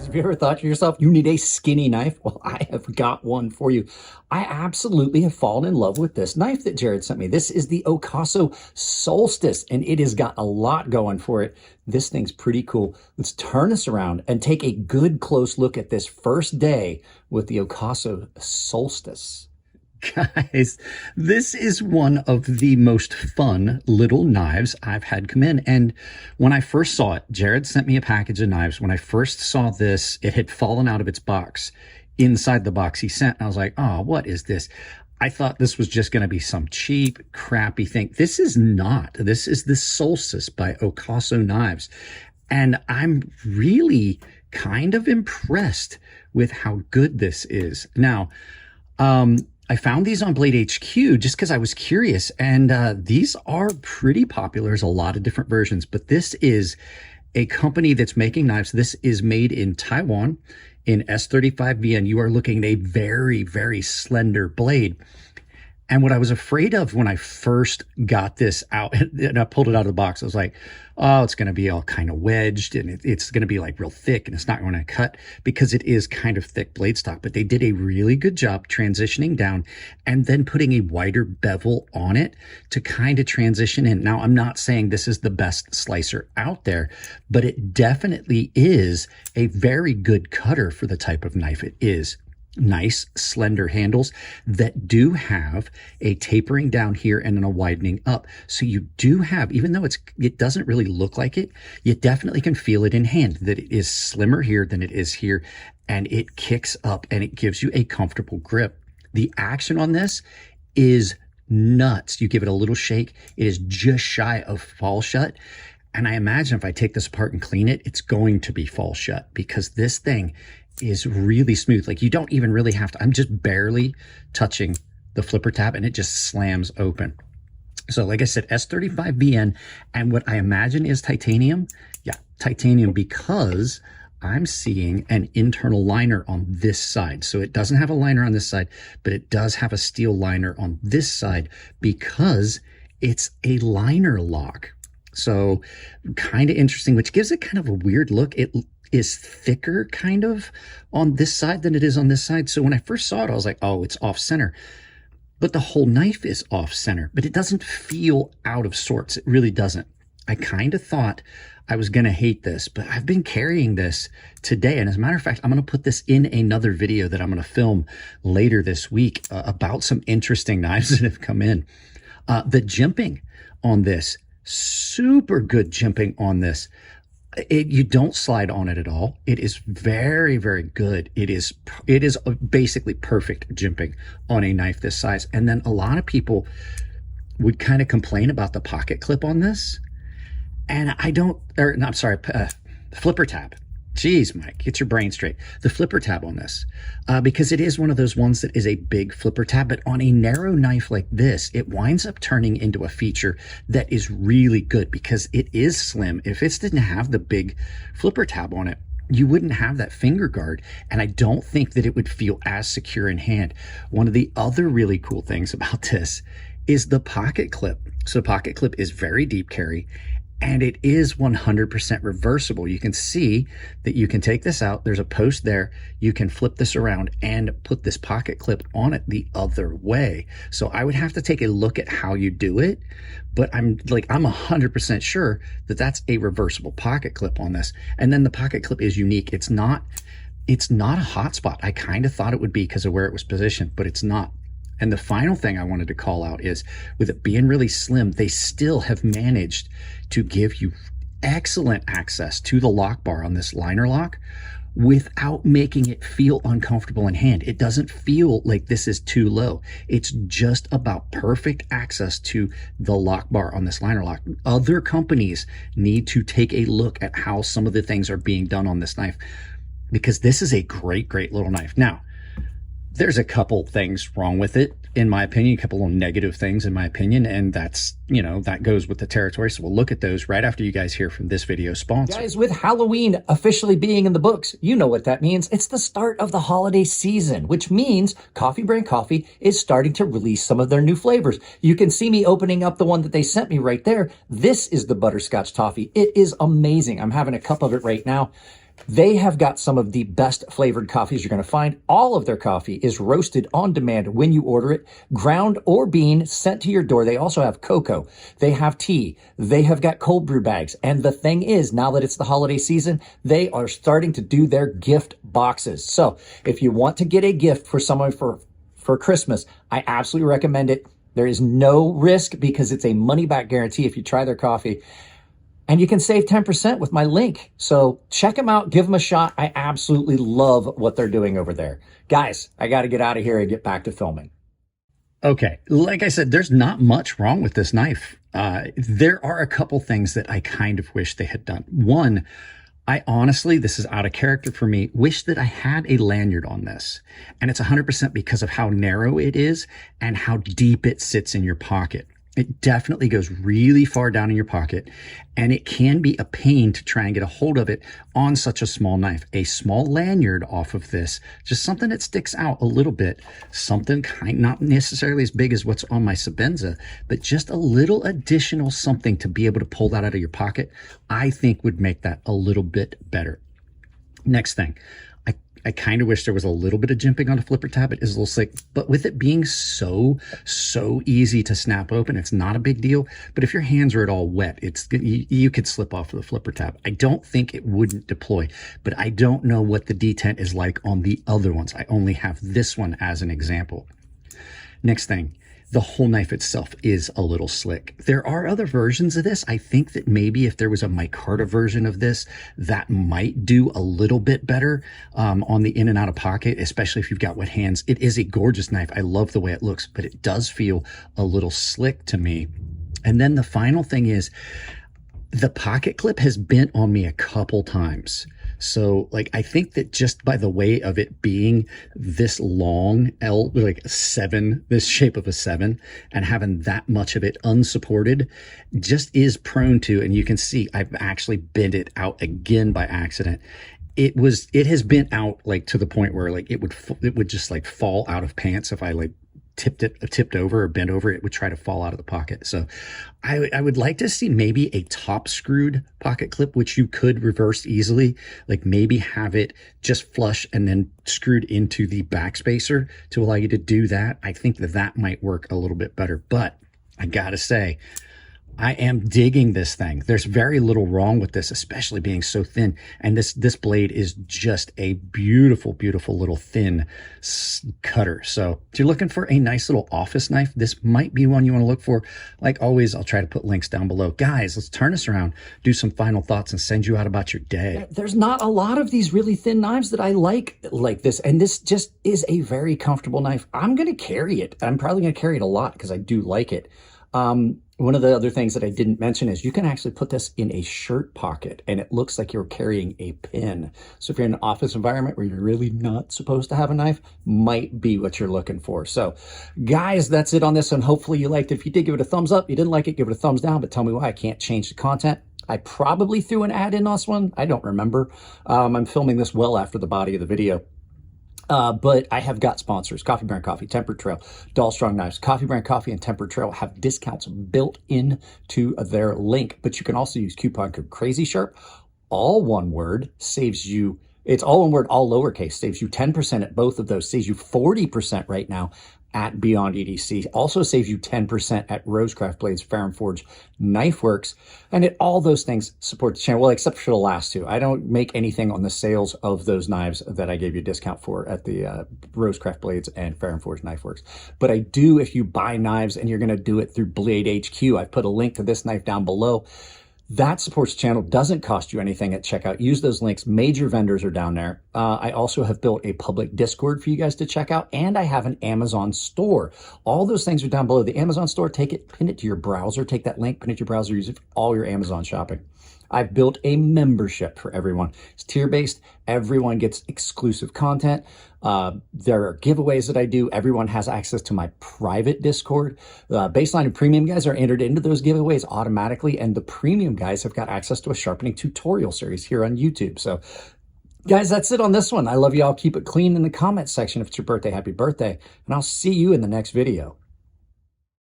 Have you ever thought to yourself, you need a skinny knife? Well, I have got one for you. I absolutely have fallen in love with this knife that Jared sent me. This is the KATSU Solstice, and it has got a lot going for it. This thing's pretty cool. Let's turn this around and take a good close look at this first day with the KATSU Solstice. Guys, this is one of the most fun little knives I've had come in. And when I first saw it, Jared sent me a package of knives. When I first saw this, it had fallen out of its box. Inside the box he sent, and I was like, oh, what is this? I thought this was just going to be some cheap, crappy thing. This is not. This is the Solstice by KATSU Knives. And I'm really kind of impressed with how good this is. Now, I found these on Blade HQ just because I was curious, and these are pretty popular. There's a lot of different versions, but this is a company that's making knives. This is made in Taiwan in S35VN. You are looking at a very, very slender blade. And what I was afraid of when I first got this out and I pulled it out of the box, I was like, oh, it's going to be all kind of wedged and it's going to be like real thick and it's not going to cut because it is kind of thick blade stock. But they did a really good job transitioning down and then putting a wider bevel on it to kind of transition in. Now, I'm not saying this is the best slicer out there, but it definitely is a very good cutter for the type of knife it is. Nice slender handles that do have a tapering down here and then a widening up. So you do have, even though it doesn't really look like it, you definitely can feel it in hand that it is slimmer here than it is here, and it kicks up and it gives you a comfortable grip. The action on this is nuts. You give it a little shake, it is just shy of fall shut. And I imagine if I take this apart and clean it, it's going to be fall shut because this thing is really smooth. Like you don't even really have to, I'm just barely touching the flipper tab and it just slams open. So like I said, S35VN, and what I imagine is titanium. Yeah, titanium, because I'm seeing an internal liner on this side. So it doesn't have a liner on this side, but it does have a steel liner on this side because it's a liner lock. So kind of interesting, which gives it kind of a weird look. It is thicker kind of on this side than it is on this side. So when I first saw it, I was like, oh, it's off center. But the whole knife is off center, but it doesn't feel out of sorts. It really doesn't. I kind of thought I was going to hate this, but I've been carrying this today. And as a matter of fact, I'm going to put this in another video that I'm going to film later this week about some interesting knives that have come in. The jimping on this, super good jimping on this. You don't slide on it at all. It is very, very good. It is basically perfect jimping on a knife this size. And then a lot of people would kind of complain about the pocket clip on this. And I don't, or no, I'm sorry, flipper tab. Jeez, Mike, get your brain straight. The flipper tab on this, because it is one of those ones that is a big flipper tab, but on a narrow knife like this, it winds up turning into a feature that is really good because it is slim. If it didn't have the big flipper tab on it, you wouldn't have that finger guard, and I don't think that it would feel as secure in hand. One of the other really cool things about this is the pocket clip. So the pocket clip is very deep carry, and it is 100% reversible. You can see that you can take this out. There's a post there. You can flip this around and put this pocket clip on it the other way. So I would have to take a look at how you do it, but I'm 100% sure that that's a reversible pocket clip on this. And then the pocket clip is unique. It's not a hotspot. I kind of thought it would be because of where it was positioned, but it's not. And the final thing I wanted to call out is, with it being really slim, they still have managed to give you excellent access to the lock bar on this liner lock without making it feel uncomfortable in hand. It doesn't feel like this is too low. It's just about perfect access to the lock bar on this liner lock. Other companies need to take a look at how some of the things are being done on this knife, because this is a great, great little knife. Now, there's a couple things wrong with it, in my opinion, a couple of negative things in my opinion, and that's, that goes with the territory. So we'll look at those right after you guys hear from this video sponsor. Guys, with Halloween officially being in the books, you know what that means. It's the start of the holiday season, which means Coffee Brand Coffee is starting to release some of their new flavors. You can see me opening up the one that they sent me right there. This is the butterscotch toffee. It is amazing. I'm having a cup of it right now. They have got some of the best flavored coffees you're going to find. All of their coffee is roasted on demand when you order it, ground or bean sent to your door. They also have cocoa. They have tea. They have got cold brew bags. And the thing is, now that it's the holiday season, they are starting to do their gift boxes. So if you want to get a gift for someone for Christmas, I absolutely recommend it. There is no risk because it's a money back guarantee if you try their coffee. And you can save 10% with my link. So check them out. Give them a shot. I absolutely love what they're doing over there. Guys, I got to get out of here and get back to filming. Okay, like I said, there's not much wrong with this knife. There are a couple things that I kind of wish they had done. One, I honestly, this is out of character for me, wish that I had a lanyard on this. And it's 100% because of how narrow it is and how deep it sits in your pocket. It definitely goes really far down in your pocket, and it can be a pain to try and get a hold of it on such a small knife. A small lanyard off of this, just something that sticks out a little bit, something not necessarily as big as what's on my Sabenza, but just a little additional something to be able to pull that out of your pocket, I think would make that a little bit better. Next thing, I kind of wish there was a little bit of jimping on the flipper tab. It is a little slick, but with it being so easy to snap open, it's not a big deal. But if your hands are at all wet, you could slip off of the flipper tab. I don't think it wouldn't deploy, but I don't know what the detent is like on the other ones. I only have this one as an example. Next thing, the whole knife itself is a little slick. There are other versions of this. I think that maybe if there was a micarta version of this, that might do a little bit better on the in and out of pocket, especially if you've got wet hands. It is a gorgeous knife. I love the way it looks, but it does feel a little slick to me. And then the final thing is the pocket clip has bent on me a couple times. So like, I think that just by the way of it being this long, like a 7, this shape of a 7, and having that much of it unsupported just is prone to, and you can see I've actually bent it out again by accident. It has bent out like to the point where like it would just like fall out of pants if I like tipped over or bent over. It would try to fall out of the pocket. So I would like to see maybe a top screwed pocket clip, which you could reverse easily, like maybe have it just flush and then screwed into the backspacer to allow you to do that. I think that might work a little bit better, but I gotta say, I am digging this thing. There's very little wrong with this, especially being so thin. And this blade is just a beautiful, beautiful little thin cutter. So if you're looking for a nice little office knife, this might be one you want to look for. Like always, I'll try to put links down below. Guys, let's turn this around, do some final thoughts, and send you out about your day. There's not a lot of these really thin knives that I like this. And this just is a very comfortable knife. I'm going to carry it. I'm probably going to carry it a lot because I do like it. One of the other things that I didn't mention is you can actually put this in a shirt pocket and it looks like you're carrying a pin. So if you're in an office environment where you're really not supposed to have a knife, might be what you're looking for. So guys, that's it on this one. Hopefully you liked it. If you did, give it a thumbs up. You didn't like it, give it a thumbs down, but tell me why I can't change the content. I probably threw an ad in on this one. I don't remember. I'm filming this well after the body of the video. But I have got sponsors: Coffee Brand Coffee, Tempered Trail, Doll Strong Knives. Coffee Brand Coffee and Tempered Trail have discounts built into their link, but you can also use coupon code Crazy Sharp, all one word, saves you, it's all one word, all lowercase, saves you 10% at both of those, saves you 40% right now at Beyond EDC. Also saves you 10% at Rosecraft Blades, Fair & Forge, Knife Works, and all those things support the channel. Well, except for the last two. I don't make anything on the sales of those knives that I gave you a discount for at the Rosecraft Blades and Fair & Forge Knife Works. But I do if you buy knives and you're going to do it through Blade HQ. I've put a link to this knife down below. That supports the channel, doesn't cost you anything at checkout. Use those links. Major vendors are down there. I also have built a public Discord for you guys to check out, and I have an Amazon store. All those things are down below. The Amazon store, take it, pin it to your browser, take that link, pin it to your browser, use it for all your Amazon shopping. I've built a membership for everyone. It's tier-based. Everyone gets exclusive content. There are giveaways that I do. Everyone has access to my private Discord. Baseline and premium guys are entered into those giveaways automatically, and the premium guys have got access to a sharpening tutorial series here on YouTube. So, guys, that's it on this one. I love you all. Keep it clean in the comment section. If it's your birthday, happy birthday, and I'll see you in the next video.